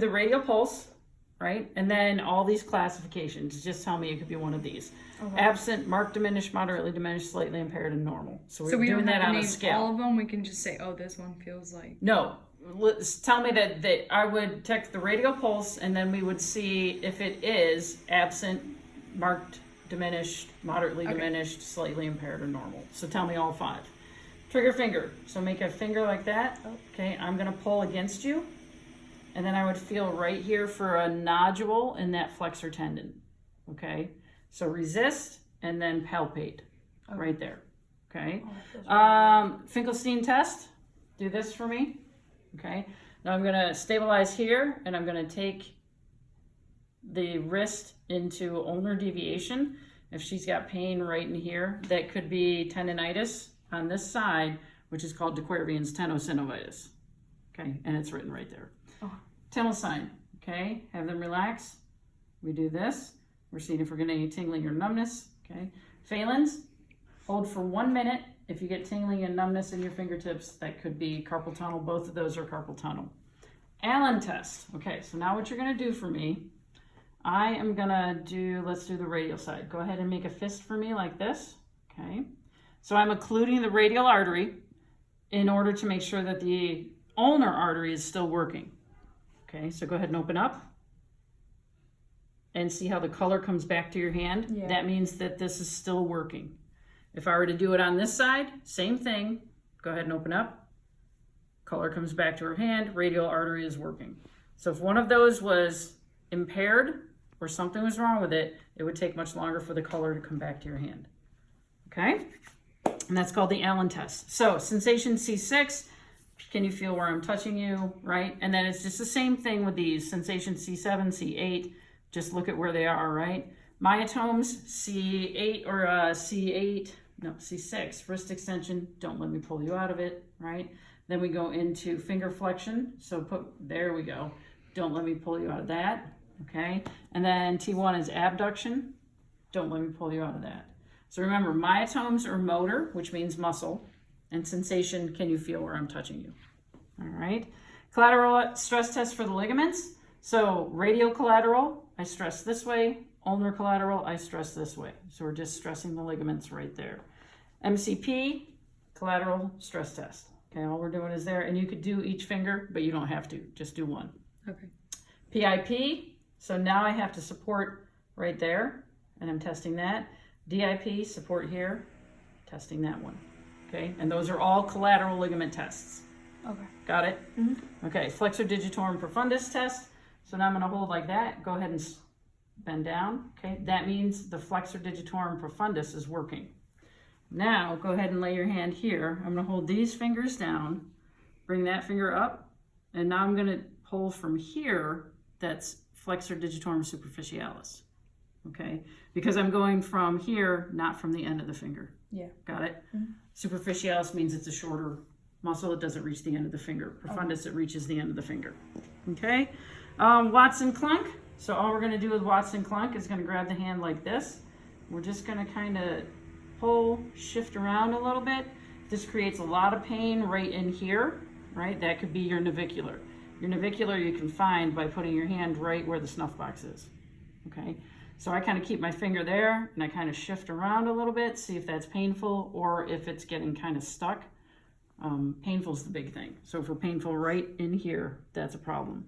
the radial pulse, right? And then all these classifications. Just tell me it could be one of these. Okay. Absent, marked, diminished, moderately diminished, slightly impaired, and normal. So we're we doing don't have that to on a name scale. all of them. We can just say, oh, this one feels like. No, tell me that I would check the radial pulse, and then we would see if it is absent, marked, diminished, moderately Okay. diminished, slightly impaired, or normal. So tell me all 5. Trigger finger. So make a finger like that. Okay, I'm gonna pull against you, and then I would feel right here for a nodule in that flexor tendon. Okay, so resist and then palpate right there. Okay. Finkelstein test. Do this for me. Okay. Now I'm gonna stabilize here, and I'm gonna take the wrist into ulnar deviation. If she's got pain right in here, that could be tendonitis on this side, which is called de Quervain's tenosynovitis. Okay, and it's written right there. Timmelstein. Okay, have them relax. We do this. We're seeing if we're getting any tingling or numbness. Okay, Phelan's. Hold for 1 minute. If you get tingling and numbness in your fingertips, that could be carpal tunnel. Both of those are carpal tunnel. Allen test. Okay, so now what you're gonna do for me, I am gonna let's do the radial side. Go ahead and make a fist for me like this. Okay, so I'm occluding the radial artery in order to make sure that the ulnar artery is still working. Okay, so go ahead and open up and see how the color comes back to your hand. Yeah. That means that this is still working. If I were to do it on this side, same thing. Go ahead and open up. Color comes back to her hand, radial artery is working. So if one of those was impaired or something was wrong with it, it would take much longer for the color to come back to your hand. Okay? And that's called the Allen test. So sensation C6, can you feel where I'm touching you, right? And then it's just the same thing with these. Sensation C7, C8, just look at where they are, right? Myotomes, C8 or C6, wrist extension, don't let me pull you out of it, right? Then we go into finger flexion, so there we go. Don't let me pull you out of that, okay? And then T1 is abduction, don't let me pull you out of that. So remember, myotomes are motor, which means muscle, and sensation, can you feel where I'm touching you? All right. Collateral stress test for the ligaments. So radial collateral, I stress this way. Ulnar collateral, I stress this way. So we're just stressing the ligaments right there. MCP, collateral stress test. Okay, all we're doing is there, and you could do each finger, but you don't have to, just do one. Okay. PIP, so now I have to support right there, and I'm testing that. DIP, support here, testing that one. Okay, and those are all collateral ligament tests. Okay. Got it? Mm-hmm. Okay, flexor digitorum profundus test. So now I'm gonna hold like that, go ahead and bend down. Okay, that means the flexor digitorum profundus is working. Now, go ahead and lay your hand here. I'm gonna hold these fingers down, bring that finger up, and now I'm gonna pull from here, that's flexor digitorum superficialis. Okay, because I'm going from here, not from the end of the finger. Yeah. Got it? Mm-hmm. Superficialis means it's a shorter muscle. It doesn't reach the end of the finger. Profundus, it reaches the end of the finger. Okay, Watson-Clunk. So all we're gonna do with Watson-Clunk is gonna grab the hand like this. We're just gonna kind of pull, shift around a little bit. This creates a lot of pain right in here, right? That could be your navicular. Your navicular you can find by putting your hand right where the snuff box is, okay? So I kind of keep my finger there and I kind of shift around a little bit, see if that's painful or if it's getting kind of stuck. Painful is the big thing. So if we're painful right in here, that's a problem.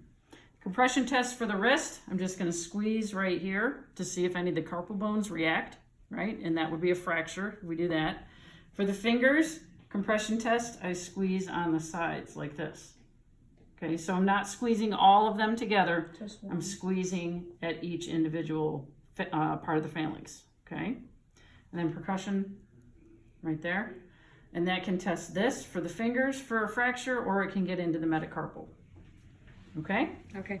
Compression test for the wrist. I'm just going to squeeze right here to see if any of the carpal bones react, right? And that would be a fracture if we do that. For the fingers, compression test, I squeeze on the sides like this. Okay, so I'm not squeezing all of them together. I'm squeezing at each individual part of the phalanx, okay? And then percussion right there. And that can test this for the fingers for a fracture, or it can get into the metacarpal. Okay? Okay.